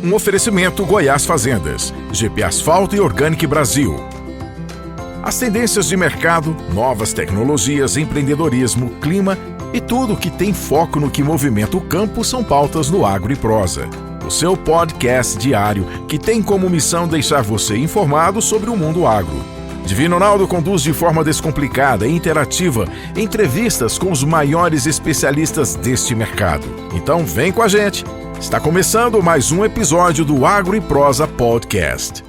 Um oferecimento Goiás Fazendas, GP Asfalto e Organic Brasil. As tendências de mercado, novas tecnologias, empreendedorismo, clima e tudo que tem foco no que movimenta o campo são pautas no Agro e Prosa. O seu podcast diário que tem como missão deixar você informado sobre o mundo agro. Divino Ronaldo conduz de forma descomplicada e interativa entrevistas com os maiores especialistas deste mercado. Então vem com a gente! Está começando mais um episódio do Agro e Prosa Podcast.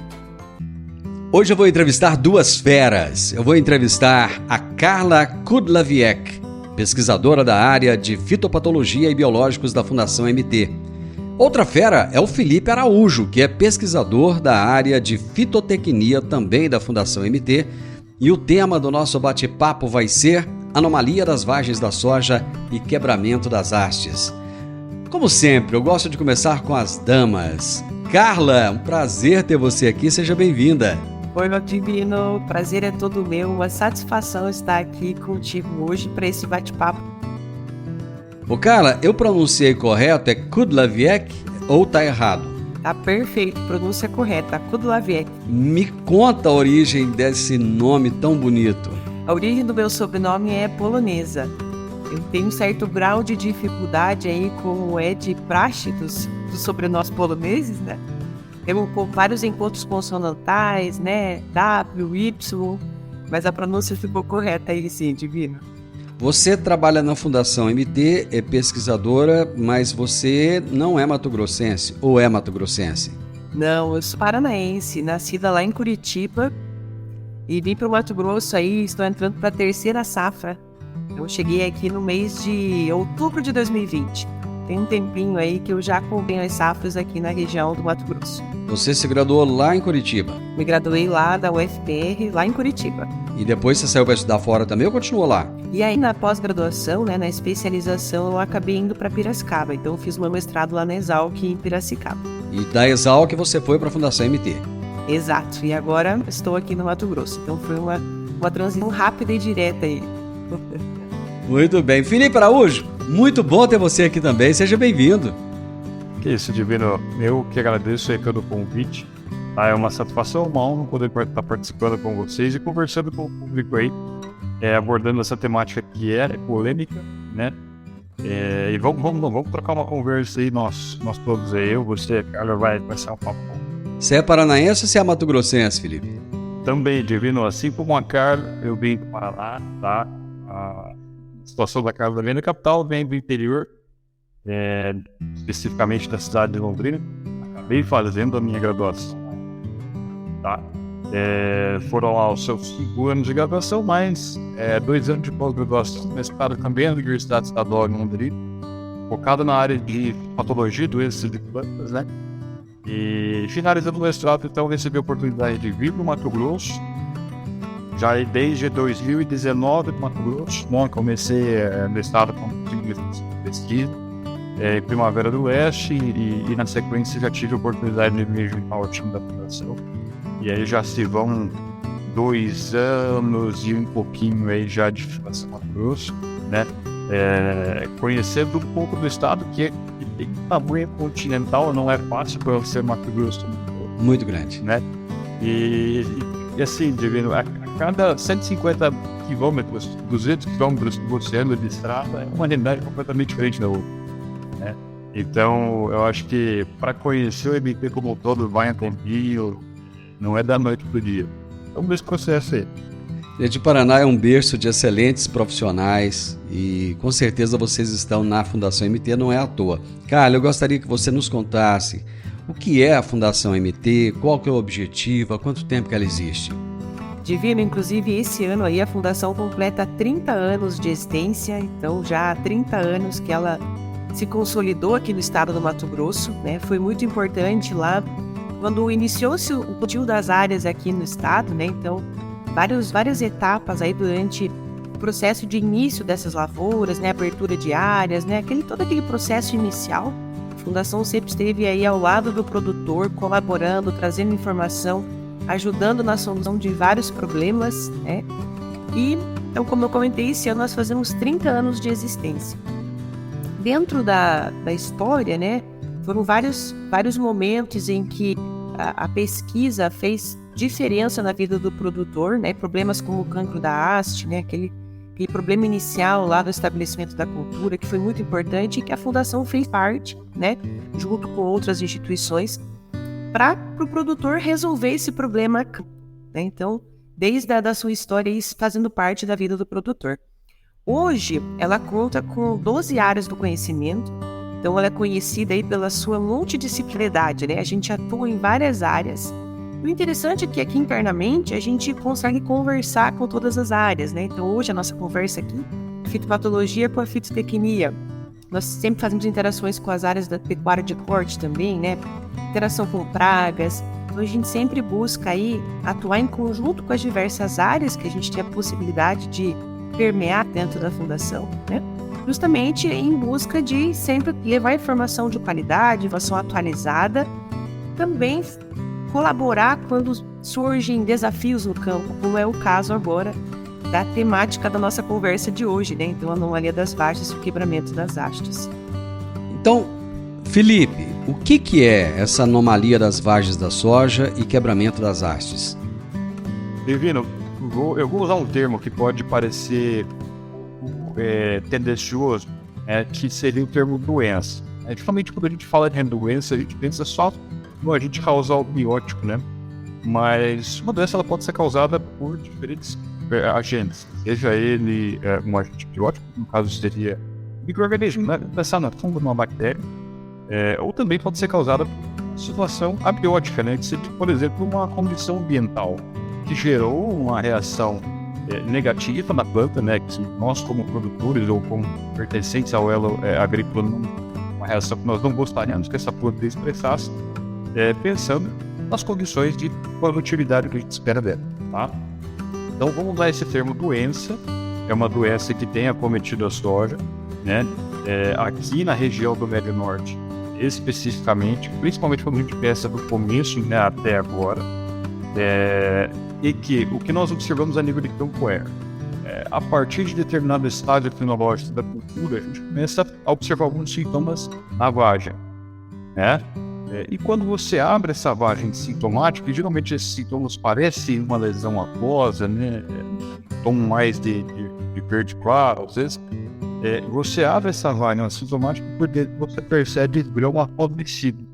Hoje eu vou entrevistar duas feras. Eu vou entrevistar a Carla Kudlawiec, pesquisadora da área de fitopatologia e biológicos da Fundação MT. Outra fera é o Felipe Araújo, que é pesquisador da área de fitotecnia também da Fundação MT. E o tema do nosso bate-papo vai ser anomalia das vagens da soja e quebramento das hastes. Como sempre, eu gosto de começar com as damas. Carla, um prazer ter você aqui, seja bem-vinda. Oi, meu divino, o prazer é todo meu, uma satisfação estar aqui contigo hoje para esse bate-papo. Ô Carla, eu pronunciei correto, é Kudlawiec ou tá errado? Tá perfeito, pronúncia correta, Kudlawiec. Me conta a origem desse nome tão bonito. A origem do meu sobrenome é polonesa. Eu tenho um certo grau de dificuldade aí com o de praxe dos sobrenomes poloneses, né? Temos vários encontros consonantais, né? W, Y, mas a pronúncia ficou correta aí sim, divino. Você trabalha na Fundação MT, é pesquisadora, mas você não é mato-grossense ou é mato-grossense? Não, eu sou paranaense, nascida lá em Curitiba e vim para o Mato Grosso aí, estou entrando para a terceira safra. Eu cheguei aqui no mês de outubro de 2020. Tem um tempinho aí que eu já acompanho as safras aqui na região do Mato Grosso. Você se graduou lá em Curitiba? Me graduei lá da UFPR, lá em Curitiba. E depois você saiu para estudar fora também ou continuou lá? E aí na pós-graduação, né, na especialização, eu acabei indo para Piracicaba. Então eu fiz meu mestrado lá na Exalc em Piracicaba. E da Exalc você foi para a Fundação MT? Exato, e agora estou aqui no Mato Grosso. Então foi uma transição rápida e direta aí. Muito bem. Felipe Araújo, muito bom ter você aqui também. Seja bem-vindo. Que isso, Divino. Eu que agradeço aí pelo convite. É uma satisfação, uma honra poder estar participando com vocês e conversando com o público aí, abordando essa temática que é polêmica, né? E vamos trocar uma conversa aí, nós todos aí. Eu, você, a Carla, vai começar um papo. Você é paranaense ou você é mato-grossense, Felipe? Também, Divino, assim como a Carla, eu vim para lá, tá? A situação da Carla vem da capital, vem do interior, especificamente da cidade de Londrina. Acabei fazendo a minha graduação, tá? Foram lá os seus 5 anos de graduação, mais 2 anos de pós-graduação, mestrado também na Universidade Estadual de Londrina, focado na área de patologia e doenças de plantas, né? E finalizando o mestrado, então, recebi a oportunidade de vir para o Mato Grosso. Já desde 2019 no Mato Grosso, comecei no estado com pesquisa, em Primavera do Oeste, e na sequência já tive a oportunidade de me juntar ao time da Fundação. E aí já se vão 2 anos e um pouquinho aí já de Fundação Mato Grosso, né? Conhecendo um pouco do estado, que tem tamanho continental, não é fácil para ser Mato Grosso. Muito grande, né? E assim, Divino, a cada 150 quilômetros, 200 quilômetros que você anda de estrada, é uma realidade completamente diferente da outra, né? Então, eu acho que para conhecer o MT como um todo, vai a tempinho, não é da noite pro dia. Vamos ver esse processo aí. Gente, Paraná é um berço de excelentes profissionais e com certeza vocês estão na Fundação MT, não é à toa. Carla, eu gostaria que você nos contasse o que é a Fundação MT, qual que é o objetivo, há quanto tempo que ela existe? Divino, inclusive esse ano aí a Fundação completa 30 anos de existência, então já há 30 anos que ela se consolidou aqui no estado do Mato Grosso, né? Foi muito importante lá quando iniciou-se o cultivo das áreas aqui no estado, né? Então, várias etapas aí durante o processo de início dessas lavouras, né? Abertura de áreas, né? Todo aquele processo inicial. A Fundação sempre esteve aí ao lado do produtor, colaborando, trazendo informação, ajudando na solução de vários problemas, né? E, então, como eu comentei, esse ano nós fazemos 30 anos de existência. Dentro da história, né? A Foram vários momentos em que a pesquisa fez diferença na vida do produtor, né? Problemas como o cancro da haste, né? Aquele problema inicial lá do estabelecimento da cultura, que foi muito importante e que a Fundação fez parte, né? Junto com outras instituições, para o produtor resolver esse problema, né? Então, desde a sua história, isso fazendo parte da vida do produtor. Hoje, ela conta com 12 áreas do conhecimento, então ela é conhecida aí pela sua multidisciplinaridade, né? A gente atua em várias áreas. O interessante é que aqui internamente a gente consegue conversar com todas as áreas, né? Então hoje a nossa conversa aqui é fitopatologia com a fitotecnia. Nós sempre fazemos interações com as áreas da pecuária de corte também, né? Interação com pragas. Então a gente sempre busca aí atuar em conjunto com as diversas áreas que a gente tem a possibilidade de permear dentro da fundação, né? Justamente em busca de sempre levar informação de qualidade, informação atualizada, também colaborar quando surgem desafios no campo, como é o caso agora da temática da nossa conversa de hoje, né? Então, a anomalia das vagens e o quebramento das hastes. Então, Felipe, o que é essa anomalia das vagens da soja e quebramento das hastes? Divino, eu vou usar um termo que pode parecer tendencioso, que seria o termo doença. Justamente quando a gente fala de doença, a gente pensa só no agente causal biótico, né? Mas uma doença ela pode ser causada por diferentes agentes, seja ele um agente biótico, no caso seria micro-organismo, né? Pensar na fungo, numa bactéria, ou também pode ser causada por situação abiótica, né? Que seria, por exemplo, uma condição ambiental que gerou uma reação negativa na planta, né? Que nós como produtores ou como pertencentes ao elo agrícola, uma reação que nós não gostaríamos que essa planta expressasse, pensando nas condições de produtividade que a gente espera dela, tá? Então vamos usar esse termo doença. É uma doença que tem acometido a soja, né? Aqui na região do Médio Norte, especificamente, principalmente quando a gente pensa do começo, né, até agora, e que o que nós observamos a nível de campo a partir de determinado estágio fenológico da cultura, a gente começa a observar alguns sintomas na vagem, né? E quando você abre essa vagem sintomática, geralmente esses sintomas parecem uma lesão aquosa, né? Tom mais de verde claro, às vezes. Você abre essa vagem sintomática porque você percebe grão apodrecido,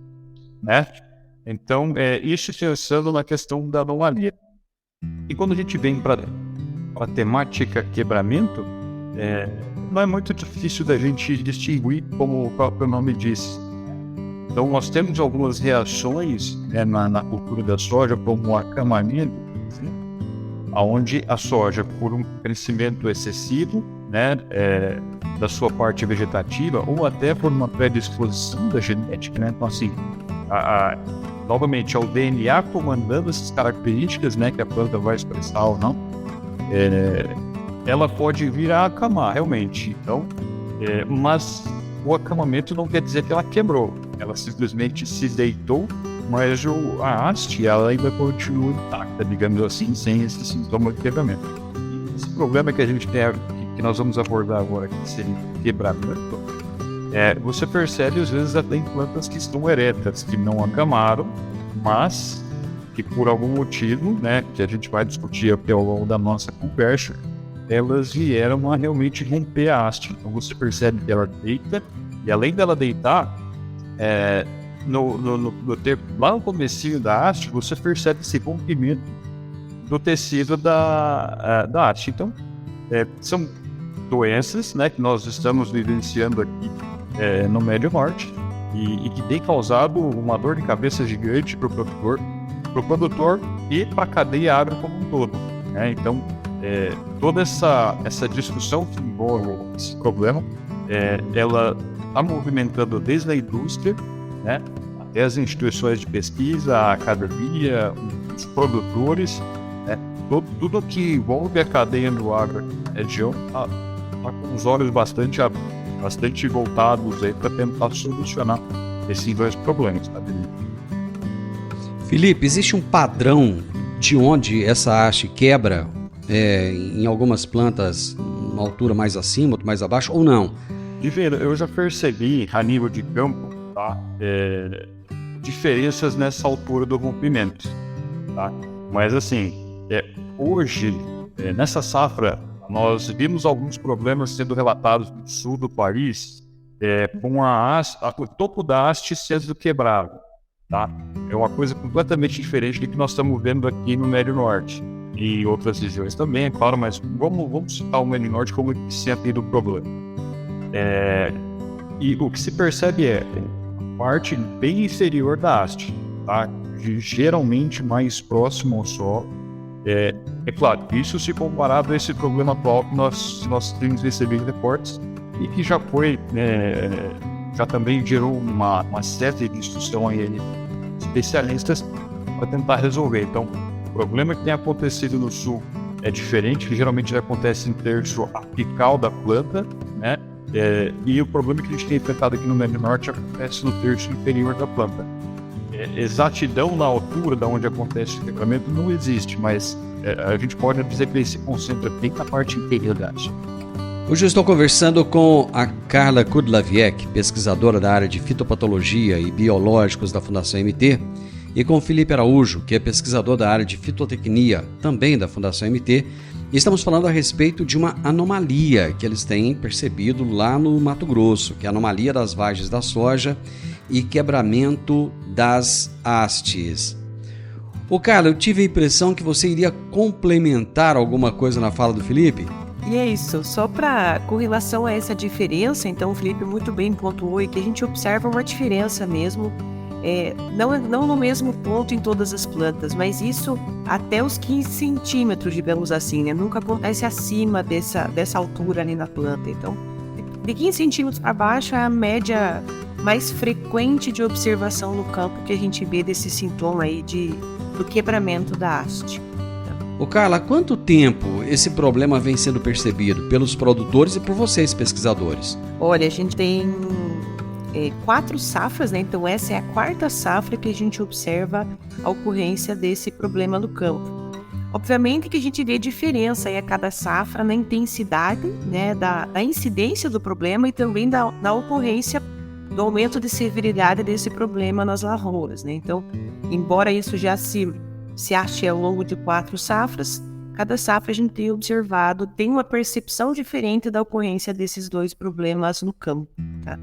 né? Então, isso pensando na questão da anomalia. E quando a gente vem para a temática quebramento, não é muito difícil da gente distinguir, como o próprio nome diz. Então, nós temos algumas reações na cultura da soja, como o acamamento, onde a soja, por um crescimento excessivo, né, da sua parte vegetativa, ou até por uma predisposição da genética, né? Então, assim, novamente, é o DNA comandando essas características, né, que a planta vai expressar ou não, ela pode vir a acamar, realmente. Então, mas o acamamento não quer dizer que ela quebrou. Ela simplesmente se deitou, mas a haste ela ainda continua intacta, digamos assim, sem esse sintoma de quebramento. E esse problema que a gente tem, que nós vamos abordar agora, que seria quebramento, você percebe às vezes até em plantas que estão eretas, que não acamaram, mas que por algum motivo, né, que a gente vai discutir até ao longo da nossa conversa, elas vieram a realmente romper a haste. Então você percebe que ela deita, e além dela deitar, lá no comecinho da haste, você percebe esse rompimento do tecido da haste. Então, são doenças, né, que nós estamos vivenciando aqui no Médio Norte e que tem causado uma dor de cabeça gigante para o produtor e para a cadeia agro como um todo, né? Então, toda essa discussão que envolve esse problema, ela está movimentando desde a indústria, né, até as instituições de pesquisa, a academia, os produtores, né, tudo que envolve a cadeia do agro na região está com os olhos bastante voltados para tentar solucionar esses dois problemas, tá? Felipe, existe um padrão de onde essa haste quebra em algumas plantas, uma altura mais acima, outra mais abaixo, ou não? Eu já percebi a nível de campo tá? Diferenças nessa altura do rompimento, tá? Mas assim, hoje, nessa safra, nós vimos alguns problemas sendo relatados no sul do país, com o topo da haste sendo quebrado, tá? É uma coisa completamente diferente do que nós estamos vendo aqui no Médio Norte e outras regiões também, é claro, mas vamos citar o Médio Norte como epicentro do problema. E o que se percebe a parte bem inferior da haste, tá? Geralmente mais próximo ao solo. É claro, isso se comparado a esse problema atual que nós temos recebido reportes e que já foi, já também gerou uma série de discussão aí de especialistas para tentar resolver. Então, o problema que tem acontecido no sul é diferente, que geralmente acontece em terço apical da planta, né? E o problema que a gente tem enfrentado aqui no Médio Norte acontece no terço inferior da planta. Exatidão na altura da onde acontece o quebramento não existe, mas a gente pode dizer que ele se concentra bem na parte inferior da haste. Hoje eu estou conversando com a Carla Kudlaviec, pesquisadora da área de fitopatologia e biológicos da Fundação MT, e com o Felipe Araújo, que é pesquisador da área de fitotecnia, também da Fundação MT, e estamos falando a respeito de uma anomalia que eles têm percebido lá no Mato Grosso, que é a anomalia das vagens da soja e quebramento das hastes. Carla, eu tive a impressão que você iria complementar alguma coisa na fala do Felipe? E é isso, só com relação a essa diferença, então o Felipe muito bem pontuou e que a gente observa uma diferença mesmo, não no mesmo ponto em todas as plantas, mas isso até os 15 centímetros, digamos assim, né? Nunca acontece acima dessa altura ali na planta. Então, de 15 centímetros para baixo é a média mais frequente de observação no campo que a gente vê desse sintoma aí do quebramento da haste. Carla, há quanto tempo esse problema vem sendo percebido pelos produtores e por vocês, pesquisadores? Olha, a gente tem 4 safras, né? Então essa é a 4ª safra que a gente observa a ocorrência desse problema no campo. Obviamente que a gente vê diferença aí a cada safra na intensidade, né, da incidência do problema e também na ocorrência do aumento de severidade desse problema nas lavouras, né? Então, embora isso já se ache ao longo de 4 safras, cada safra a gente tem uma percepção diferente da ocorrência desses 2 problemas no campo, tá?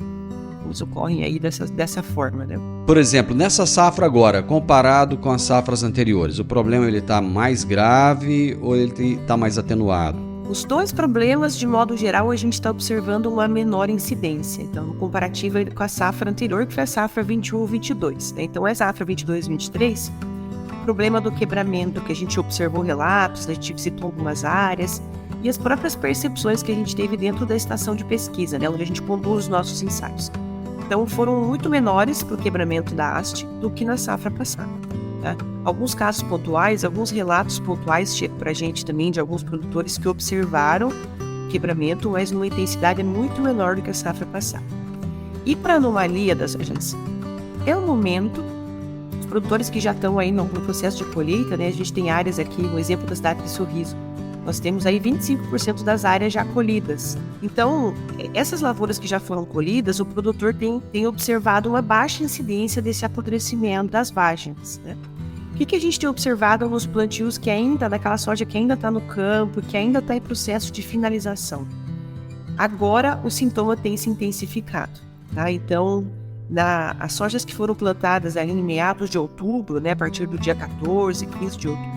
Eles ocorrem aí dessa forma, né? Por exemplo, nessa safra agora, comparado com as safras anteriores, o problema está mais grave ou ele está mais atenuado? Os 2 problemas, de modo geral, a gente está observando uma menor incidência. Então, no comparativo com a safra anterior, que foi a safra 21-22. Né? Então, a safra 22-23, o problema do quebramento que a gente observou relatos, a gente visitou algumas áreas, e as próprias percepções que a gente teve dentro da estação de pesquisa, né, onde a gente conduz os nossos ensaios. Então, foram muito menores para o quebramento da haste do que na safra passada. Tá? Alguns casos pontuais, alguns relatos pontuais chegam para a gente também de alguns produtores que observaram o quebramento, mas numa intensidade muito menor do que a safra passada. E para a anomalia das vagens, é o momento, os produtores que já estão aí no processo de colheita, né, a gente tem áreas aqui, um exemplo da cidade de Sorriso, nós temos aí 25% das áreas já colhidas. Então, essas lavouras que já foram colhidas, o produtor tem observado uma baixa incidência desse apodrecimento das vagens, né? O que a gente tem observado nos plantios daquela soja que ainda está no campo, que ainda está em processo de finalização? Agora, o sintoma tem se intensificado, tá? Então, as sojas que foram plantadas ali em meados de outubro, né, a partir do dia 14, 15 de outubro,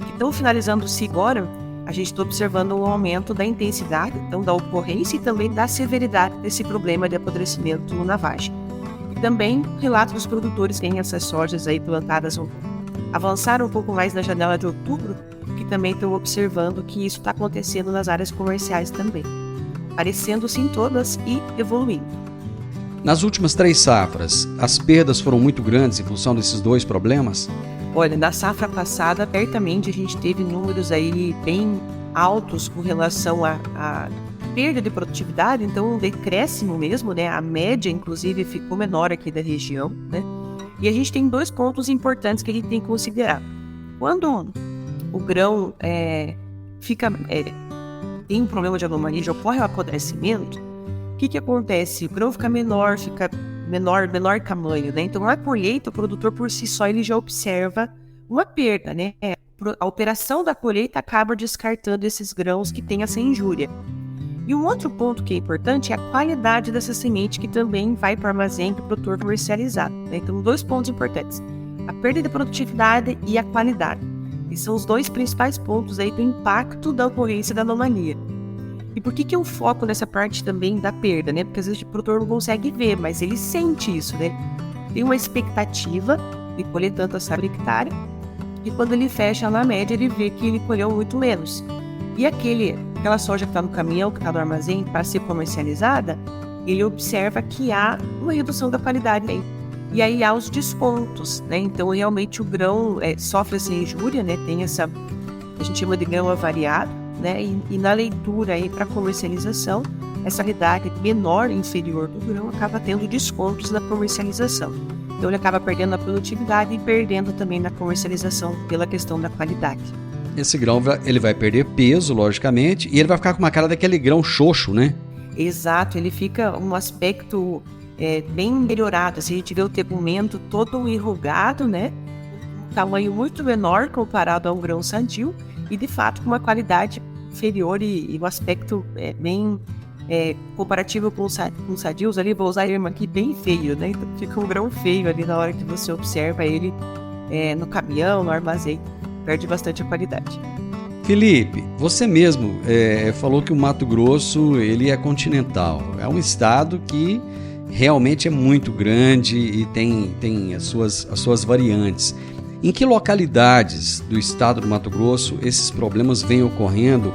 que estão finalizando-se agora, a gente está observando um aumento da intensidade, então da ocorrência e também da severidade desse problema de apodrecimento na vagem. E também relato dos produtores que têm essas sojas aí plantadas avançaram um pouco mais na janela de outubro, que também estão observando que isso está acontecendo nas áreas comerciais também, aparecendo-se em todas e evoluindo. Nas últimas 3 safras, as perdas foram muito grandes em função desses 2 problemas? Olha, na safra passada, abertamente, a gente teve números aí bem altos com relação à perda de produtividade, então um decréscimo mesmo, né? A média, inclusive, ficou menor aqui da região, né? E a gente tem 2 pontos importantes que a gente tem que considerar. Quando o grão tem um problema de anomalia, ocorre o apodrecimento, o que acontece? O grão fica menor, fica menor tamanho, né? Então, na colheita, o produtor por si só ele já observa uma perda, né? A operação da colheita acaba descartando esses grãos que têm essa injúria. E um outro ponto que é importante é a qualidade dessa semente, que também vai para o armazém do produtor comercializado, né? Então, 2 pontos importantes: a perda de produtividade e a qualidade. E são os 2 principais pontos aí do impacto da ocorrência da anomalia. E por que eu foco nessa parte também da perda, né? Porque às vezes o produtor não consegue ver, mas ele sente isso, né? Tem uma expectativa de colher tanta safra hectare, e quando ele fecha na média, ele vê que ele colheu muito menos. E aquela soja que está no caminhão, que está no armazém para ser comercializada, ele observa que há uma redução da qualidade aí. E aí há os descontos, né? Então realmente o grão sofre essa injúria, né? Tem essa, a gente chama de grão avariado, né? E na leitura aí para comercialização, essa qualidade menor e inferior do grão acaba tendo descontos na comercialização. Então ele acaba perdendo na produtividade e perdendo também na comercialização pela questão da qualidade. Esse grão ele vai perder peso, logicamente, e ele vai ficar com uma cara daquele grão xoxo, né? Exato, ele fica um aspecto bem melhorado. Assim, a gente vê o tegumento todo enrugado, né? Um tamanho muito menor comparado a um grão sadio e, de fato, com uma qualidade inferior e um aspecto bem comparativo com os sadios. Ali, vou usar o termo aqui, bem feio, né? Então fica um grão feio ali na hora que você observa ele no caminhão, no armazém. Perde bastante a qualidade. Felipe, você mesmo falou que o Mato Grosso ele é continental. É um estado que realmente é muito grande e tem as suas variantes. Em que localidades do estado do Mato Grosso esses problemas vêm ocorrendo?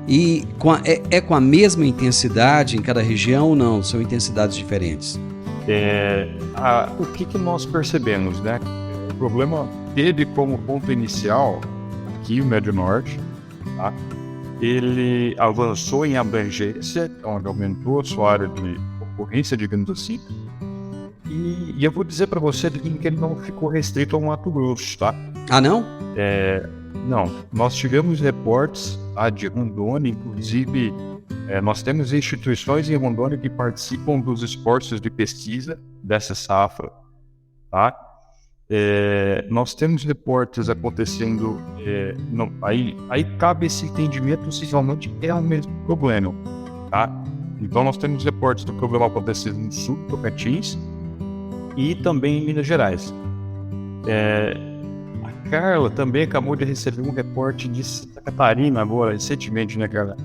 E com a mesma intensidade em cada região ou não? São intensidades diferentes? O que nós percebemos, né? O problema teve como ponto inicial aqui o Médio Norte, tá? Ele avançou em abrangência, onde aumentou a sua área de ocorrência, digamos assim. E eu vou dizer para você que ele não ficou restrito ao Mato Grosso, tá? Ah, não? Não. Nós tivemos reportes de Rondônia, inclusive nós temos instituições em Rondônia que participam dos esforços de pesquisa dessa safra, tá? Nós temos reportes acontecendo, aí cabe esse entendimento se realmente é o mesmo problema, tá? Então nós temos reportes do problema acontecendo no sul do Tocantins e também em Minas Gerais. A Carla também acabou de receber um reporte de Santa Catarina agora, recentemente, né, Carla?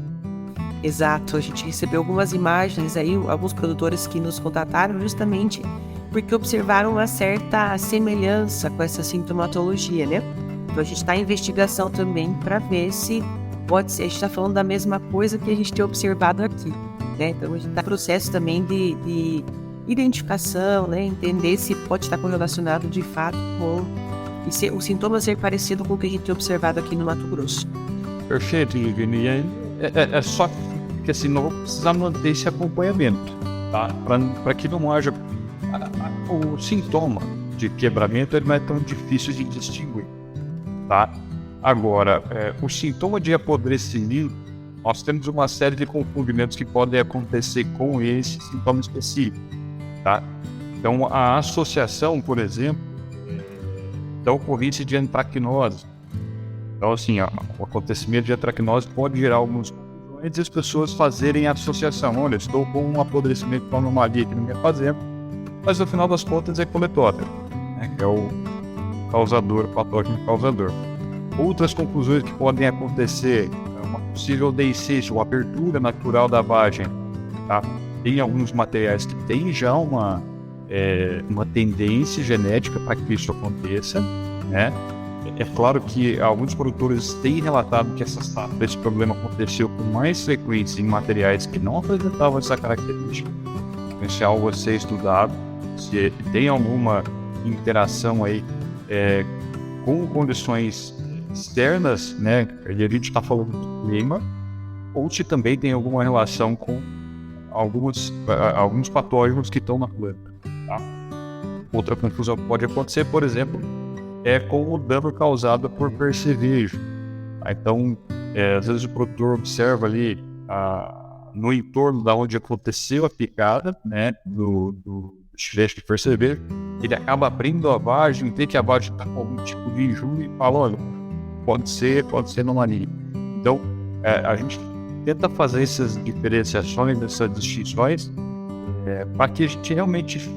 Exato, a gente recebeu algumas imagens aí, alguns produtores que nos contataram justamente porque observaram uma certa semelhança com essa sintomatologia, né? Então a gente está em investigação também para ver se pode ser, a gente está falando da mesma coisa que a gente tem observado aqui, né? Então a gente está em processo também de identificação, né? Entender se pode estar correlacionado de fato com o sintoma ser parecido com o que a gente tem observado aqui no Mato Grosso. Perfeito, Livini. É só que assim, não vou precisar manter esse acompanhamento, tá? Para que não haja o sintoma de quebramento, ele não é tão difícil de distinguir, tá? Agora, o sintoma de apodrecimento, nós temos uma série de confundimentos que podem acontecer com esse sintoma específico, tá? Então, a associação, por exemplo, da ocorrência de antracnose. Então, assim, o acontecimento de antracnose pode gerar alguns confusões e as pessoas fazerem a associação. Olha, estou com um apodrecimento com anomalia aqui na minha fazenda, mas no final das contas é coletória, né, que é o patógeno causador. Outras conclusões que podem acontecer, uma possível deisceção, uma abertura natural da vagem, tá? Tem alguns materiais que têm já uma tendência genética para que isso aconteça, né? É claro que alguns produtores têm relatado que esse problema aconteceu com mais frequência em materiais que não apresentavam essa característica. Isso é algo a ser estudado, se tem alguma interação aí com condições externas, né? A gente está falando do clima, ou se também tem alguma relação com alguns patógenos que estão na planta, tá? Outra confusão que pode acontecer, por exemplo, é com o dano causado por percevejo. Então, às vezes o produtor observa ali no entorno da onde aconteceu a picada, né, do tivesse que perceber, ele acaba abrindo a vagem, vê que a vagem está com algum tipo de injúria e fala, olha, pode ser anomalia. Então, a gente tenta fazer essas diferenciações, essas distinções, para que a gente realmente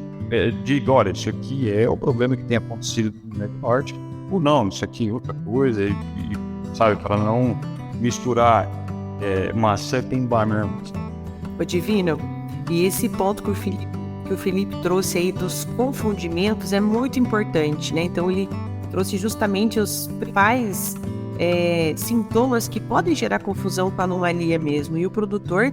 diga, olha, isso aqui é o problema que tem acontecido no Médio Norte, ou não, isso aqui é outra coisa, e sabe, para não misturar uma certa embanana. Ô Divino, e esse ponto que o Felipe trouxe aí dos confundimentos é muito importante, né? Então ele trouxe justamente os principais sintomas que podem gerar confusão com a anomalia mesmo. E o produtor,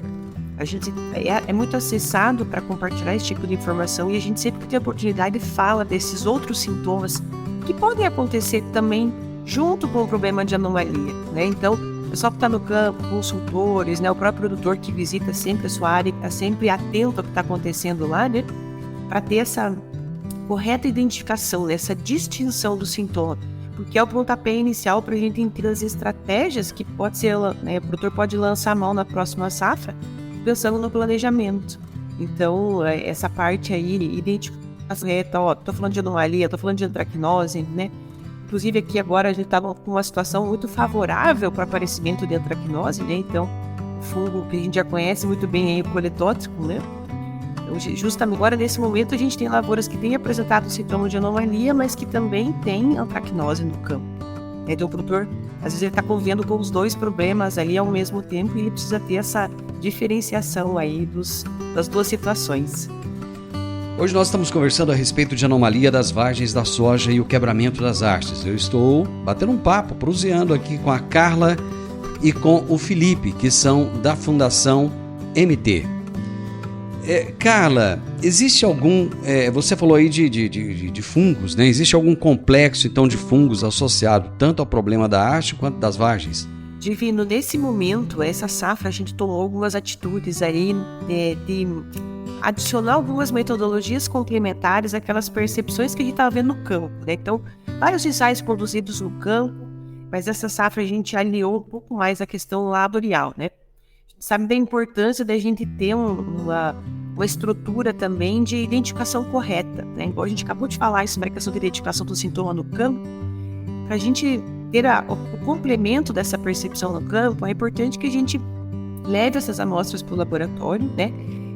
a gente é muito acessado para compartilhar esse tipo de informação e a gente sempre que tem a oportunidade fala desses outros sintomas que podem acontecer também junto com o problema de anomalia, né? Então, o pessoal que está no campo, consultores, né? O próprio produtor que visita sempre a sua área, está sempre atento ao que está acontecendo lá, né? Para ter essa correta identificação, né? Essa distinção do sintoma, porque é o pontapé inicial para a gente entender as estratégias que pode ser, né? O produtor pode lançar a mão na próxima safra, pensando no planejamento. Então, essa parte aí, identificação correta, estou falando de anomalia, estou falando de antracnose, né? Inclusive aqui agora a gente está com uma situação muito favorável para o aparecimento de antracnose, né? Então, o fungo que a gente já conhece muito bem aí, o coletóxico, né? Então, justamente agora, nesse momento, a gente tem lavouras que têm apresentado sintomas de anomalia, mas que também têm antracnose no campo. Então, o produtor, às vezes, ele está convivendo com os dois problemas ali ao mesmo tempo e ele precisa ter essa diferenciação aí das duas situações. Hoje nós estamos conversando a respeito de anomalia das vagens da soja e o quebramento das hastes. Eu estou batendo um papo, proseando aqui com a Carla e com o Felipe, que são da Fundação MT. Carla, existe algum... você falou aí de fungos, né? Existe algum complexo, então, de fungos associado tanto ao problema da haste quanto das vagens? Divino, nesse momento, essa safra, a gente tomou algumas atitudes aí de adicionar algumas metodologias complementares àquelas percepções que a gente estava vendo no campo, né? Então, vários ensaios produzidos no campo, mas essa safra a gente aliou um pouco mais a questão laboral, né? A gente sabe da importância da gente ter uma estrutura também de identificação correta, né? Igual a gente acabou de falar sobre a questão de identificação do sintoma no campo, para a gente ter o complemento dessa percepção no campo, é importante que a gente leve essas amostras para o laboratório, né?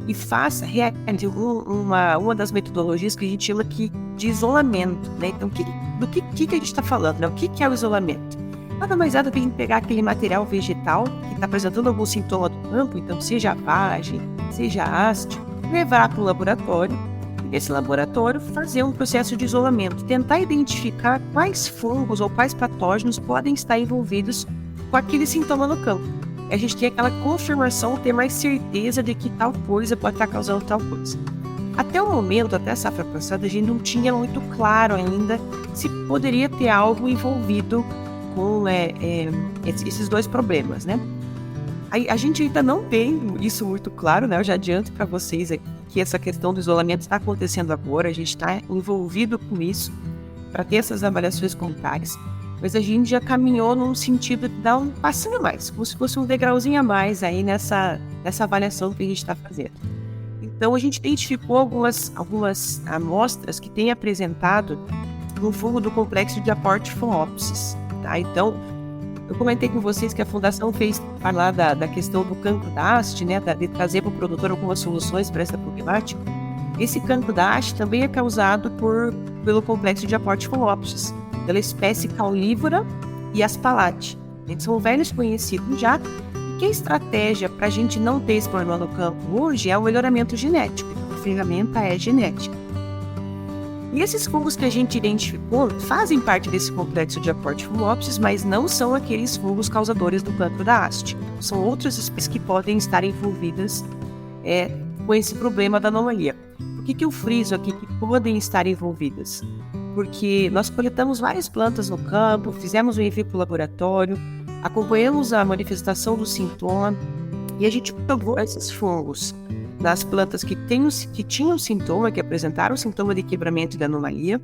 E faça realmente uma das metodologias que a gente chama aqui de isolamento, né? Então, do que a gente está falando, né? O que é o isolamento? Nada mais é do que a gente pegar aquele material vegetal que está apresentando algum sintoma do campo, então seja a vagem, seja a haste, levar para o laboratório, e nesse laboratório fazer um processo de isolamento, tentar identificar quais fungos ou quais patógenos podem estar envolvidos com aquele sintoma no campo. A gente tem aquela confirmação, ter mais certeza de que tal coisa pode estar causando tal coisa. Até o momento, até a safra passada, a gente não tinha muito claro ainda se poderia ter algo envolvido com esses dois problemas, né? A gente ainda não tem isso muito claro, né? Eu já adianto para vocês aqui que essa questão do isolamento está acontecendo agora, a gente está envolvido com isso para ter essas avaliações contábeis. Mas a gente já caminhou num sentido de dar um passinho a mais, como se fosse um degrauzinho a mais aí nessa avaliação que a gente está fazendo. Então, a gente identificou algumas amostras que têm apresentado um fungo do complexo de Aportiopsis, tá? Então, eu comentei com vocês que a Fundação fez falar da questão do cancro da haste, né? De trazer para o produtor algumas soluções para essa problemática. Esse cancro da haste também é causado pelo complexo de Aportiopsis, pela espécie caulívora e aspalate. São velhos conhecidos já. E que a estratégia para a gente não ter esse problema no campo hoje é o melhoramento genético. Então, a ferramenta é genética. E esses fungos que a gente identificou fazem parte desse complexo de Aportiopsis, mas não são aqueles fungos causadores do cancro da haste. São outras espécies que podem estar envolvidas com esse problema da anomalia. Por que eu friso aqui que podem estar envolvidas? Porque nós coletamos várias plantas no campo, fizemos um envio para o laboratório, acompanhamos a manifestação do sintoma e a gente pegou esses fungos nas plantas que tinham sintoma, que apresentaram sintoma de quebramento e de anomalia,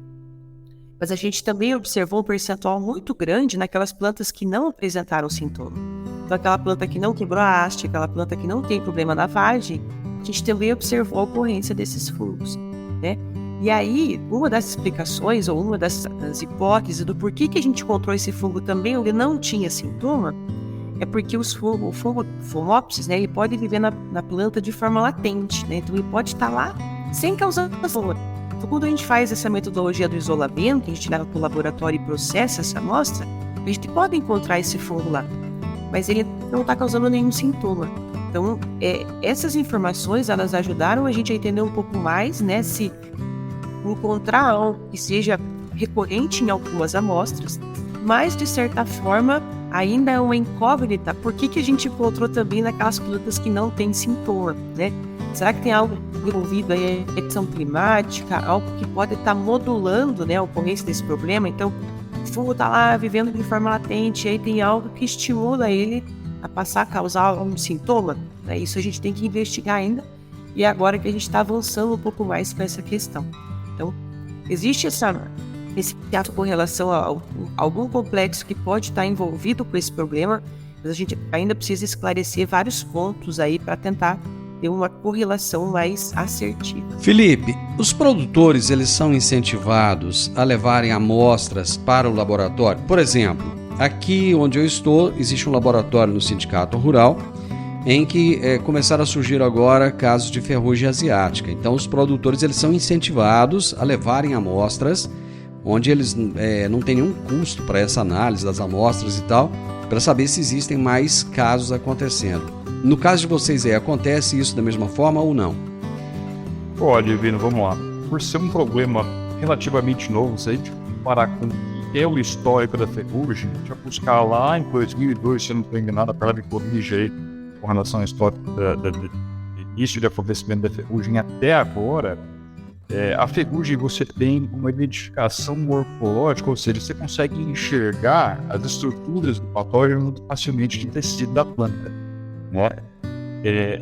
mas a gente também observou um percentual muito grande naquelas plantas que não apresentaram sintoma. Então, aquela planta que não quebrou a haste, aquela planta que não tem problema na vagem, a gente também observou a ocorrência desses fungos, né? E aí, uma das explicações, ou uma das hipóteses do porquê que a gente encontrou esse fungo também onde não tinha sintoma, é porque o fungo Phomopsis, né, ele pode viver na planta de forma latente, né? Então ele pode estar lá sem causar sintoma. Então, quando a gente faz essa metodologia do isolamento, a gente leva para o laboratório e processa essa amostra, a gente pode encontrar esse fungo lá, mas ele não está causando nenhum sintoma. Então, essas informações, elas ajudaram a gente a entender um pouco mais, né, se encontrar algo que seja recorrente em algumas amostras, mas, de certa forma, ainda é uma incógnita. Por que a gente encontrou também naquelas plantas que não têm sintoma, né? Será que tem algo envolvido aí, a questão climática, algo que pode estar modulando, né, a ocorrência desse problema? Então, o fungo está lá vivendo de forma latente, e aí tem algo que estimula ele a passar a causar um sintoma, né? Isso a gente tem que investigar ainda, e é agora que a gente está avançando um pouco mais para essa questão. Então, existe esse ato com relação a algum complexo que pode estar envolvido com esse problema, mas a gente ainda precisa esclarecer vários pontos aí para tentar ter uma correlação mais assertiva. Felipe, os produtores eles são incentivados a levarem amostras para o laboratório? Por exemplo, aqui onde eu estou, existe um laboratório no Sindicato Rural em que começaram a surgir agora casos de ferrugem asiática. Então, os produtores eles são incentivados a levarem amostras, onde eles não têm nenhum custo para essa análise das amostras e tal, para saber se existem mais casos acontecendo. No caso de vocês acontece isso da mesma forma ou não? Olha, Divino, vamos lá. Por ser um problema relativamente novo, se a gente comparar com o que é o histórico da ferrugem, a gente vai buscar lá em 2002, se eu não estou enganado, para me corrigir aí, com relação ao histórico do início de acontecimento da ferrugem até agora, a ferrugem você tem uma identificação morfológica, ou seja, você consegue enxergar as estruturas do patógeno muito facilmente de tecido da planta, né?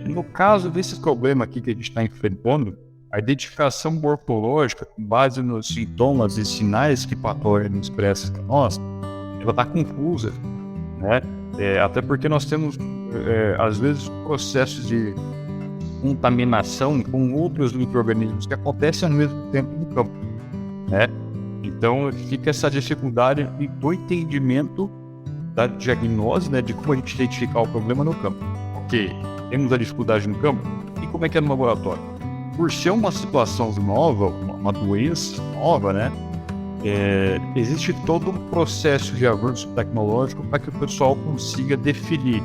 No caso desse problema aqui que a gente está enfrentando, a identificação morfológica, com base nos sintomas e sinais que o patógeno expressa para nós, ela está confusa, né? Até porque nós temos, às vezes, processos de contaminação com outros micro-organismos que acontecem ao mesmo tempo no campo, né? Então fica essa dificuldade do entendimento da diagnose, né, de como a gente identificar o problema no campo. Ok, temos a dificuldade no campo, e como é que é no laboratório? Por ser uma situação nova, uma doença nova, né, existe todo um processo de avanço tecnológico para que o pessoal consiga definir,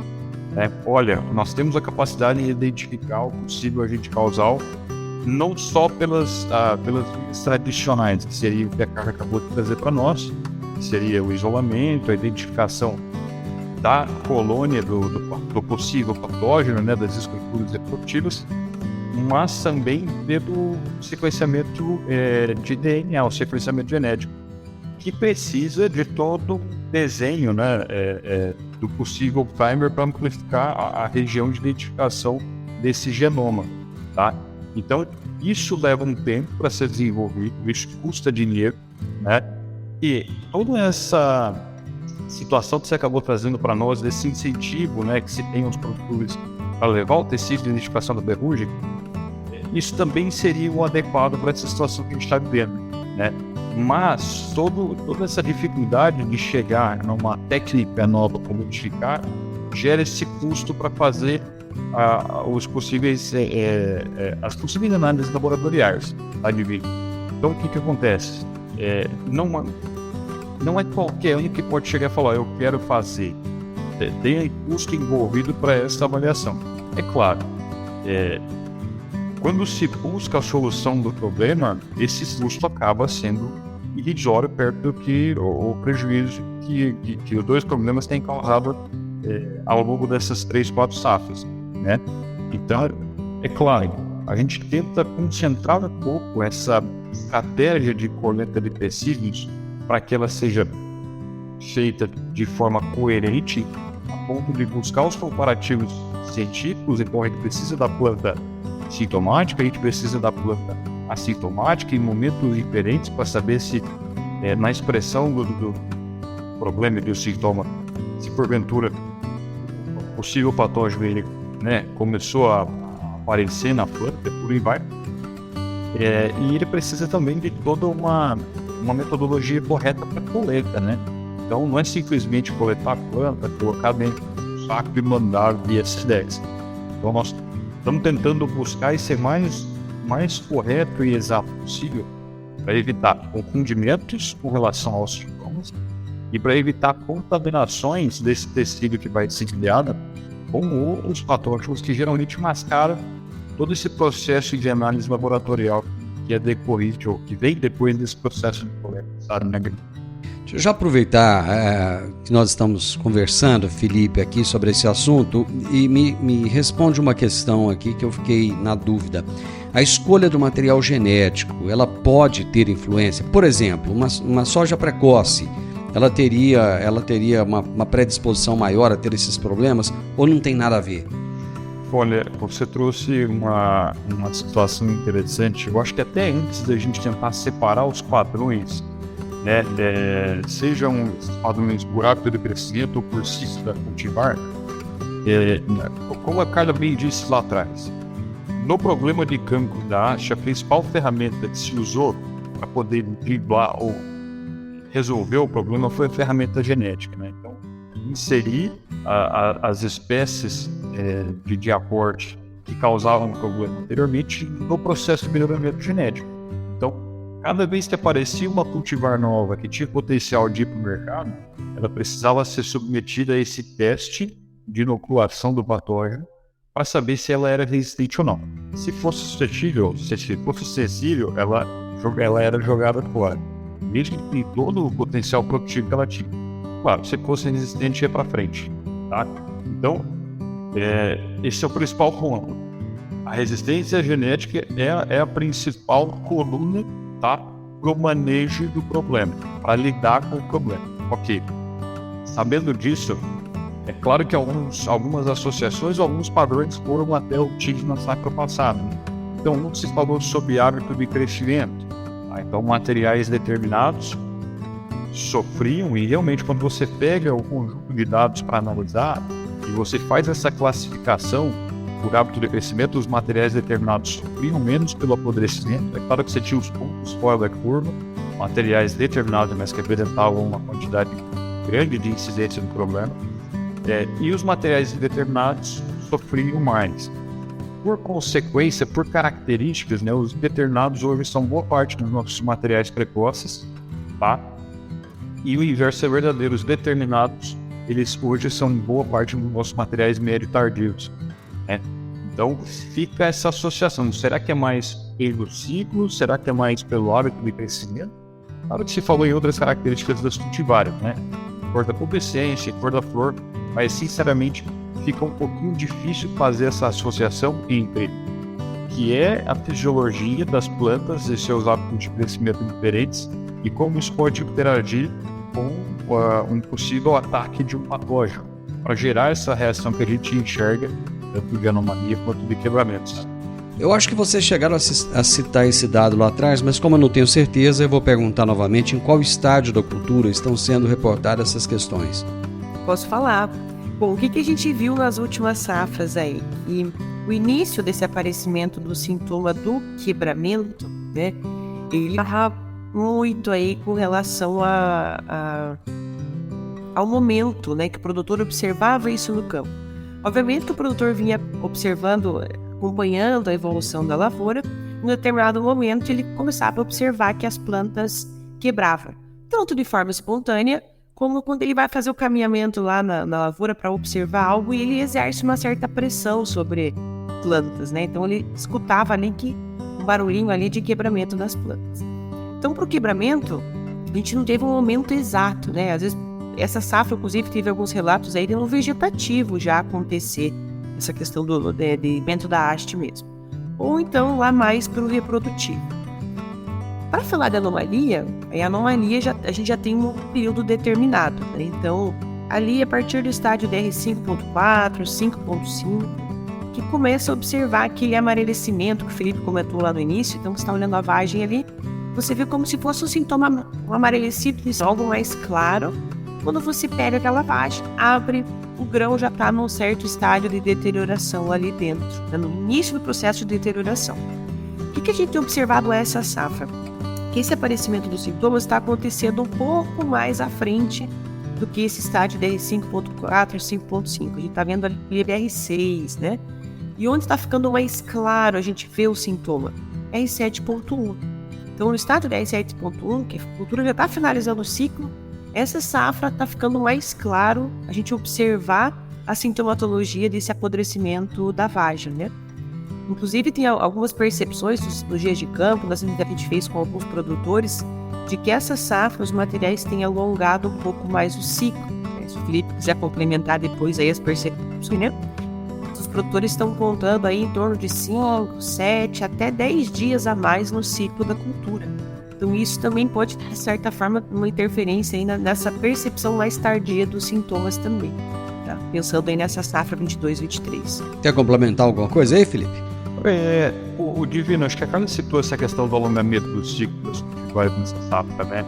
né? Olha, nós temos a capacidade de identificar o possível agente causal, não só pelas vias tradicionais, que seria o que a Carla acabou de trazer para nós, que seria o isolamento, a identificação da colônia do possível patógeno, né, das estruturas reprodutivas, mas também pelo sequenciamento de DNA, o sequenciamento genético, que precisa de todo o desenho, né, do possível primer para amplificar a região de identificação desse genoma, tá? Então, isso leva um tempo para ser desenvolvido, isso custa dinheiro, né? E toda essa situação que você acabou trazendo para nós, desse incentivo, né, que se tem os produtores para levar o tecido de identificação da ferrugem, isso também seria o adequado para essa situação que a gente está vivendo, né? Mas toda essa dificuldade de chegar numa técnica nova para modificar gera esse custo para fazer as possíveis análises laboratoriais, tá, Divino? Então, o que acontece? Não é qualquer um que pode chegar e falar, eu quero fazer. Tem custo envolvido para essa avaliação. É claro, quando se busca a solução do problema, esse custo acaba sendo irrisório perto do que o prejuízo que os dois problemas têm causado ao longo dessas 3-4 safras, né? Então, é claro, a gente tenta concentrar um pouco essa estratégia de coleta de tecidos para que ela seja feita de forma coerente, a ponto de buscar os comparativos científicos. Então, a gente precisa da planta sintomática, a gente precisa da planta assintomática em momentos diferentes para saber se na expressão do problema e do sintoma, se porventura o possível patógeno ele, né, começou a aparecer na planta, por aí vai. E ele precisa também de toda uma metodologia correta para coleta, né? Então não é simplesmente coletar a planta, colocar dentro do saco e mandar via SEDEX. Então nós estamos tentando buscar e ser mais correto e exato possível para evitar confundimentos com relação aos sintomas e para evitar contaminações desse tecido que vai ser criado com os patógenos que geralmente mascaram todo esse processo de análise laboratorial que é decorrido ou que vem depois desse processo de coleta, sabe, né? Deixa eu já aproveitar que nós estamos conversando, Felipe, aqui sobre esse assunto e me responde uma questão aqui que eu fiquei na dúvida. A escolha do material genético, ela pode ter influência? Por exemplo, uma soja precoce, ela teria uma predisposição maior a ter esses problemas ou não tem nada a ver? Olha, você trouxe uma situação interessante. Eu acho que até antes da gente tentar separar os padrões, né, sejam os padrões por hábito de crescimento ou por ciclo da cultivar, como a Carla bem disse lá atrás, no problema de cancro da haste, a principal ferramenta que se usou para poder driblar ou resolver o problema foi a ferramenta genética, né? Então, inserir as espécies de aporte que causavam problema anteriormente no processo de melhoramento genético. Então, cada vez que aparecia uma cultivar nova que tinha potencial de ir para o mercado, ela precisava ser submetida a esse teste de inoculação do patógeno para saber se ela era resistente ou não. Se fosse suscetível, se fosse sensível, ela era jogada fora, mesmo que todo o potencial produtivo que ela tinha. Claro, se fosse resistente, ia para frente, tá? Então, esse é o principal ponto. A resistência genética é a principal coluna, tá, para o manejo do problema, para lidar com o problema. Ok. Sabendo disso, é claro que algumas associações ou alguns padrões foram até obtidos na safra passada. Então, não se falou sobre hábito de crescimento. Tá? Então, materiais determinados sofriam, e realmente quando você pega o conjunto de dados para analisar e você faz essa classificação por hábito de crescimento, os materiais determinados sofriam menos pelo apodrecimento. É claro que você tinha os pontos fora da curva, materiais determinados, mas que apresentavam uma quantidade grande de incidência do problema, e os materiais indeterminados sofriam mais. Por consequência, por características, né, os indeterminados hoje são boa parte dos nossos materiais precoces, tá? E o inverso é verdadeiro, os determinados, eles hoje são boa parte dos nossos materiais médio tardios, né? Então fica essa associação, será que é mais pelo ciclo, será que é mais pelo hábito de crescimento? Claro que se falou em outras características das cultivares, né? Cor da pubescência, cor da flor, mas sinceramente fica um pouquinho difícil fazer essa associação entre que é a fisiologia das plantas e seus hábitos de crescimento diferentes e como isso pode interagir com um possível ataque de um patógeno para gerar essa reação que a gente enxerga tanto de anomalia quanto de quebramentos. Eu acho que vocês chegaram a citar esse dado lá atrás, mas como eu não tenho certeza, eu vou perguntar novamente em qual estágio da cultura estão sendo reportadas essas questões. Posso falar. Bom, o que a gente viu nas últimas safras aí? E o início desse aparecimento do sintoma do quebramento, né? Ele estava muito aí com relação ao momento, né, que o produtor observava isso no campo. Obviamente que o produtor vinha observando, acompanhando a evolução da lavoura, em um determinado momento ele começava a observar que as plantas quebravam, tanto de forma espontânea, como quando ele vai fazer o caminhamento lá na lavoura para observar algo e ele exerce uma certa pressão sobre plantas, né? Então ele escutava ali um barulhinho ali de quebramento das plantas. Então, para o quebramento, a gente não teve um momento exato, né? Às vezes, essa safra, inclusive, teve alguns relatos aí de no vegetativo já acontecer essa questão de dentro da haste mesmo. Ou então, lá mais para o reprodutivo. Para falar de anomalia, a anomalia a gente já tem um período determinado, né? Então, ali, a partir do estádio DR5.4, 5.5, que começa a observar aquele amarelecimento que o Felipe comentou lá no início. Então, você está olhando a vagem ali, você vê como se fosse um sintoma, um amarelecido, algo mais claro. Quando você pega aquela vagem, abre, o grão já está num certo estágio de deterioração ali dentro, né, no início do processo de deterioração. O que a gente tem observado essa safra? Que esse aparecimento dos sintomas está acontecendo um pouco mais à frente do que esse estágio de R5.4 e 5.5. A gente está vendo ali R6, né? E onde está ficando mais claro a gente vê o sintoma? R7.1. Então, no estágio de R7.1, que a cultura já está finalizando o ciclo, essa safra está ficando mais claro a gente observar a sintomatologia desse apodrecimento da vagem, né? Inclusive, tem algumas percepções nos dias de campo, nas que a gente fez com alguns produtores, de que essa safra, os materiais têm alongado um pouco mais o ciclo. Se o Felipe quiser complementar depois aí as percepções, né? Os produtores estão contando aí em torno de 5, 7, até 10 dias a mais no ciclo da cultura. Então isso também pode ter, de certa forma, uma interferência aí nessa percepção mais tardia dos sintomas também. Tá? Pensando aí nessa safra 22-23. Quer complementar alguma coisa aí, Felipe? O Divino, acho que a Carla citou essa questão do alongamento dos ciclos que vai nessa safra, né?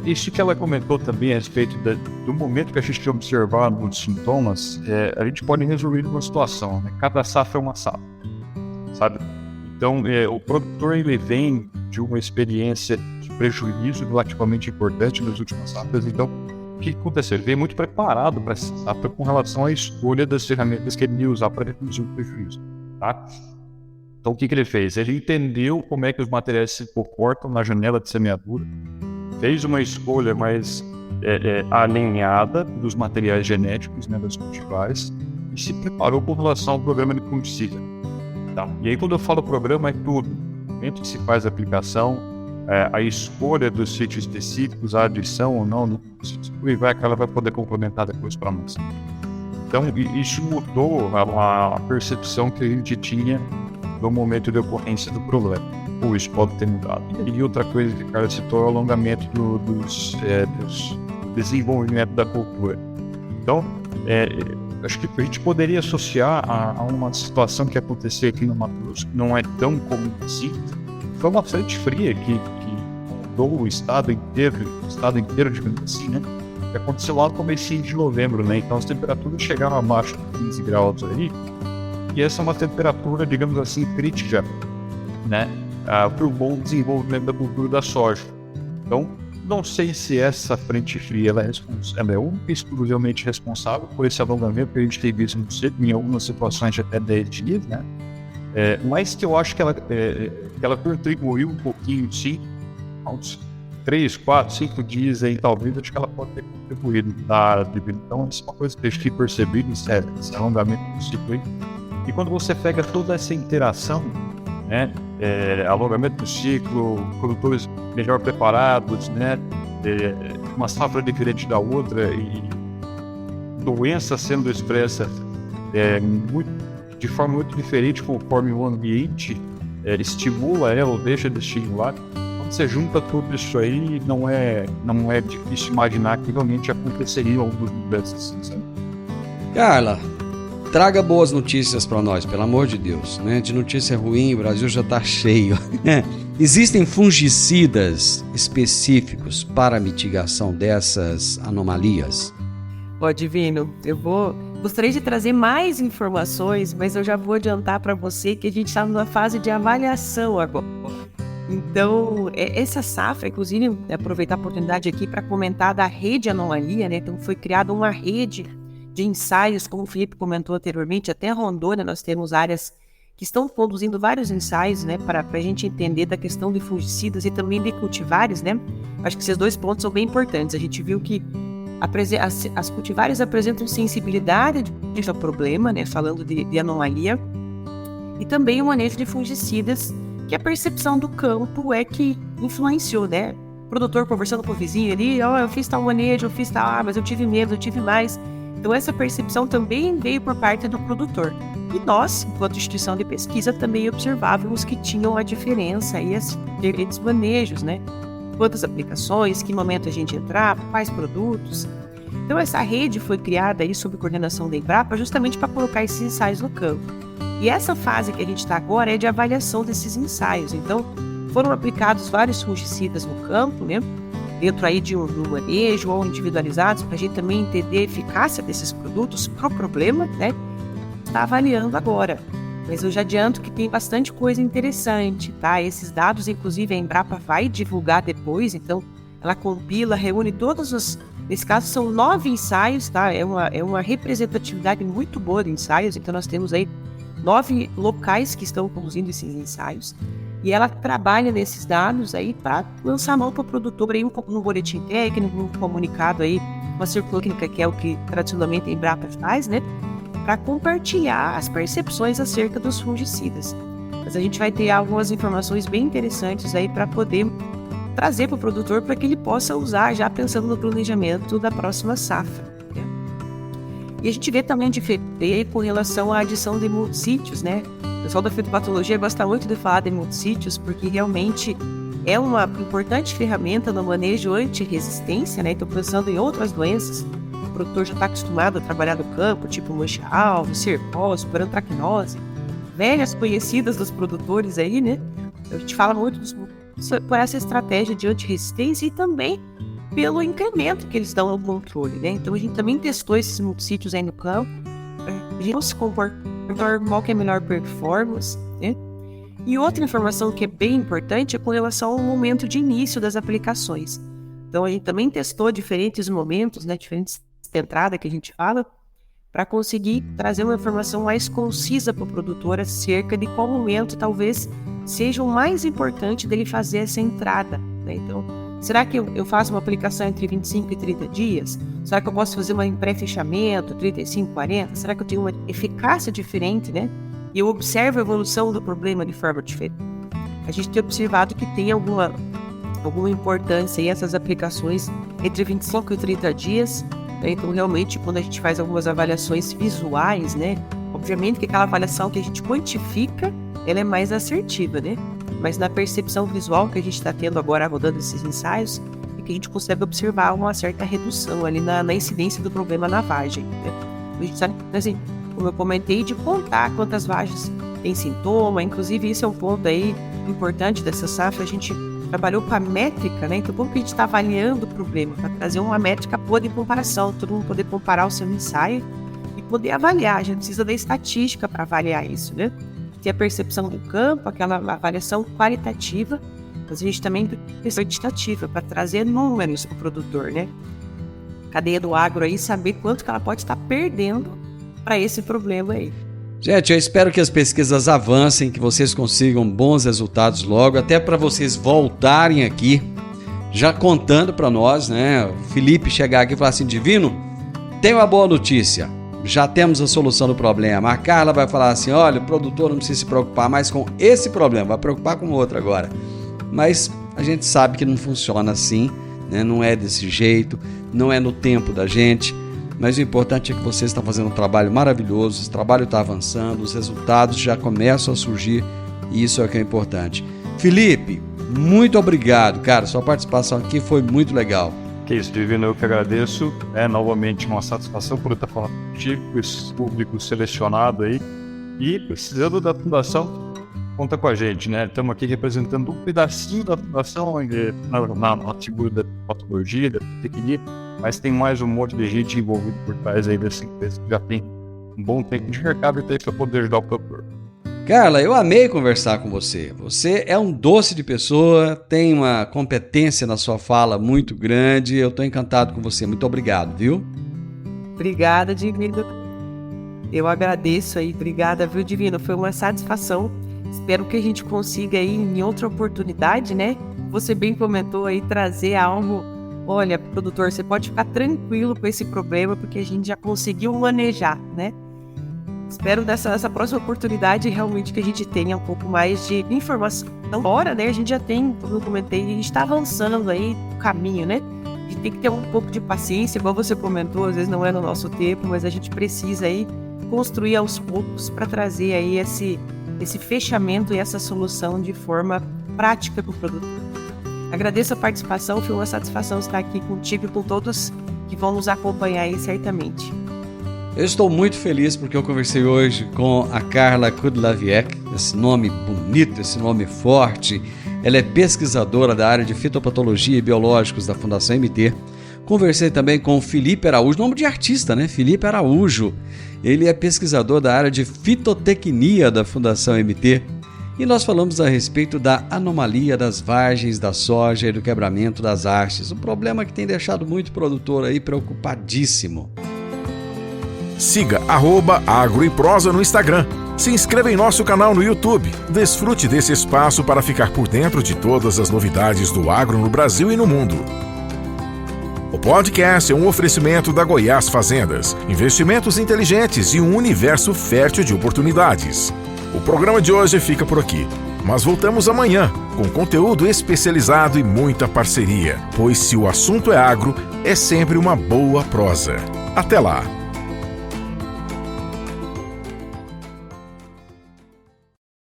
Isso que ela comentou também a respeito do momento que a gente observar os sintomas, a gente pode resumir uma situação, né? Cada safra é uma safra, sabe? Então, o produtor ele vem de uma experiência de prejuízo relativamente importante nas últimas safras. Então, o que aconteceu? Ele veio muito preparado para essa safra com relação à escolha das ferramentas que ele ia usar para reduzir o prejuízo, tá? Então, o que ele fez? Ele entendeu como é que os materiais se comportam na janela de semeadura, fez uma escolha mais alinhada dos materiais genéticos, né, das cultivares, e se preparou com relação ao programa de fungicida. Tá? E aí, quando eu falo programa, é tudo. No momento que se faz a aplicação, a escolha dos sítios específicos, a adição ou não, que ela vai poder complementar depois para nós. Então, isso mudou a percepção que a gente tinha no momento de ocorrência do problema. Ou isso pode ter mudado. E outra coisa que o cara citou é o alongamento do desenvolvimento da cultura. Então, acho que a gente poderia associar a uma situação que aconteceu aqui no Mato Grosso, que não é tão comum assim. Foi uma frente fria que mudou o estado inteiro, digamos assim, né? Que aconteceu lá no começo de novembro, né? Então as temperaturas chegaram abaixo de 15 graus aí. E essa é uma temperatura, digamos assim, crítica, né? Para o bom desenvolvimento da cultura da soja. Então, não sei se essa frente fria ela é única e exclusivamente responsável por esse alongamento que a gente tem visto no ciclo, em algumas situações de até 10 dias, né? Mas que eu acho que ela contribuiu um pouquinho, sim, uns 3, 4, 5 dias aí, talvez, acho que ela pode ter contribuído. Então, isso é uma coisa que a gente tem percebido, esse alongamento do ciclo aí. E quando você pega toda essa interação, né, alongamento do ciclo, produtores melhor preparados, né, uma safra diferente da outra e doença sendo expressa de forma muito diferente conforme o ambiente estimula ela ou deixa de estimular. Quando você junta tudo isso aí, não é difícil imaginar que realmente aconteceria algumas mudanças assim, sabe? Carla, traga boas notícias para nós, pelo amor de Deus, né? De notícia ruim, o Brasil já está cheio. Existem fungicidas específicos para a mitigação dessas anomalias? Divino, gostaria de trazer mais informações, mas eu já vou adiantar para você que a gente está numa fase de avaliação agora. Então, essa safra, inclusive, aproveitar a oportunidade aqui para comentar da rede anomalia, né? Então, foi criada uma rede de ensaios, como o Felipe comentou anteriormente, até Rondônia nós temos áreas que estão conduzindo vários ensaios, né, para a gente entender da questão de fungicidas e também de cultivares, né. Acho que esses dois pontos são bem importantes. A gente viu que as cultivares apresentam sensibilidade ao problema, né, falando de anomalia, e também o manejo de fungicidas, que a percepção do campo é que influenciou, né. O produtor conversando com o vizinho ali, eu fiz tal manejo, eu fiz tal, mas eu tive menos, eu tive mais. Então essa percepção também veio por parte do produtor. E nós, enquanto instituição de pesquisa, também observávamos que tinham a diferença e os diferentes manejos, né? Quantas aplicações, que momento a gente entrar, quais produtos. Então essa rede foi criada aí sob coordenação da Embrapa justamente para colocar esses ensaios no campo. E essa fase que a gente está agora é de avaliação desses ensaios. Então foram aplicados vários fungicidas no campo, né? Dentro aí de um manejo ou individualizados, para a gente também entender a eficácia desses produtos para o problema, né? Está avaliando agora. Mas eu já adianto que tem bastante coisa interessante, tá? Esses dados, inclusive, a Embrapa vai divulgar depois, então ela compila, reúne todos os... Nesse caso, são 9 ensaios, tá? É uma representatividade muito boa de ensaios, então nós temos aí 9 locais que estão conduzindo esses ensaios, e ela trabalha nesses dados aí para lançar a mão para o produtor aí um boletim técnico, um comunicado aí, uma circular técnica, que é o que tradicionalmente a Embrapa faz, né? Para compartilhar as percepções acerca dos fungicidas. Mas a gente vai ter algumas informações bem interessantes aí para poder trazer para o produtor para que ele possa usar já pensando no planejamento da próxima safra. Né? E a gente vê também diferença com relação à adição de multissítios, né? O pessoal da fitopatologia gosta muito de falar de multissítios porque realmente é uma importante ferramenta no manejo anti-resistência, né? Então, pensando em outras doenças, o produtor já está acostumado a trabalhar no campo, tipo mancha-alvo, cercose, parantracnose, velhas conhecidas dos produtores aí, né? A gente fala muito por essa estratégia de anti-resistência e também pelo incremento que eles dão ao controle, né? Então, a gente também testou esses multissítios aí no campo, a gente não se comporta qual que é a melhor performance, né? E outra informação que é bem importante é com relação ao momento de início das aplicações. Então, a gente também testou diferentes momentos, né, diferentes de entrada que a gente fala, para conseguir trazer uma informação mais concisa para o produtor acerca de qual momento talvez seja o mais importante dele fazer essa entrada, né? Então, será que eu faço uma aplicação entre 25 e 30 dias? Será que eu posso fazer uma em pré-fechamento, 35, 40? Será que eu tenho uma eficácia diferente, né? E eu observo a evolução do problema de forma diferente. A gente tem observado que tem alguma importância aí essas aplicações entre 25 e 30 dias. Né? Então, realmente, quando a gente faz algumas avaliações visuais, né? Obviamente que aquela avaliação que a gente quantifica, ela é mais assertiva, né? Mas na percepção visual que a gente está tendo agora rodando esses ensaios, é que a gente consegue observar uma certa redução ali na incidência do problema na vagem. Né? A gente sabe, assim, como eu comentei, de contar quantas vagens tem sintoma, inclusive isso é um ponto aí importante dessa safra, a gente trabalhou com a métrica, né? Então como que a gente está avaliando o problema? Para trazer uma métrica boa de comparação, todo mundo poder comparar o seu ensaio e poder avaliar, a gente precisa da estatística para avaliar isso, né? Ter a percepção do campo, aquela avaliação qualitativa, mas a gente também precisa de quantitativa para trazer números para o produtor, né? Cadeia do agro aí, saber quanto que ela pode estar perdendo para esse problema aí. Gente, eu espero que as pesquisas avancem, que vocês consigam bons resultados logo, até para vocês voltarem aqui, já contando para nós, né? O Felipe chegar aqui e falar assim, Divino, tem uma boa notícia. Já temos a solução do problema. A Carla vai falar assim, olha, o produtor não precisa se preocupar mais com esse problema, vai preocupar com o outro agora. Mas a gente sabe que não funciona assim, né? Não é desse jeito, não é no tempo da gente, mas o importante é que vocês estão fazendo um trabalho maravilhoso, esse trabalho está avançando, os resultados já começam a surgir e isso é o que é importante. Felipe, muito obrigado, cara, sua participação aqui foi muito legal. Que isso, Divino, eu que agradeço. É novamente uma satisfação por estar falando contigo, com esse público selecionado aí. E precisando da fundação, conta com a gente, né? Estamos aqui representando um pedacinho da fundação na figura da patologia, da tecnia, mas tem mais um monte de gente envolvida por trás aí dessa empresa que já tem um bom tempo de mercado e tem para poder ajudar o produtor. Carla, eu amei conversar com você. Você é um doce de pessoa, tem uma competência na sua fala muito grande. Eu estou encantado com você. Muito obrigado, viu? Obrigada, Divino. Eu agradeço aí. Obrigada, viu, Divino? Foi uma satisfação. Espero que a gente consiga aí em outra oportunidade, né? Você bem comentou aí, trazer algo. Olha, produtor, você pode ficar tranquilo com esse problema, porque a gente já conseguiu manejar, né? Espero dessa próxima oportunidade realmente que a gente tenha um pouco mais de informação. Agora, né, a gente já tem, como eu comentei, a gente está avançando aí no caminho, né? A gente tem que ter um pouco de paciência, igual você comentou, às vezes não é no nosso tempo, mas a gente precisa aí construir aos poucos para trazer aí esse fechamento e essa solução de forma prática para o produtor. Agradeço a participação, foi uma satisfação estar aqui contigo e com todos que vão nos acompanhar aí certamente. Eu estou muito feliz porque eu conversei hoje com a Carla Kudlaviec, esse nome bonito, esse nome forte. Ela é pesquisadora da área de fitopatologia e biológicos da Fundação MT. Conversei também com o Felipe Araújo, nome de artista, né? Felipe Araújo. Ele é pesquisador da área de fitotecnia da Fundação MT. E nós falamos a respeito da anomalia das vargens da soja e do quebramento das hastes. Um problema que tem deixado muito produtor aí preocupadíssimo. Siga @Agro e Prosa no Instagram. Se inscreva em nosso canal no YouTube. Desfrute desse espaço para ficar por dentro de todas as novidades do agro no Brasil e no mundo. O podcast é um oferecimento da Goiás Fazendas, investimentos inteligentes e um universo fértil de oportunidades. O programa de hoje fica por aqui, mas voltamos amanhã com conteúdo especializado e muita parceria, pois se o assunto é agro, é sempre uma boa prosa. Até lá!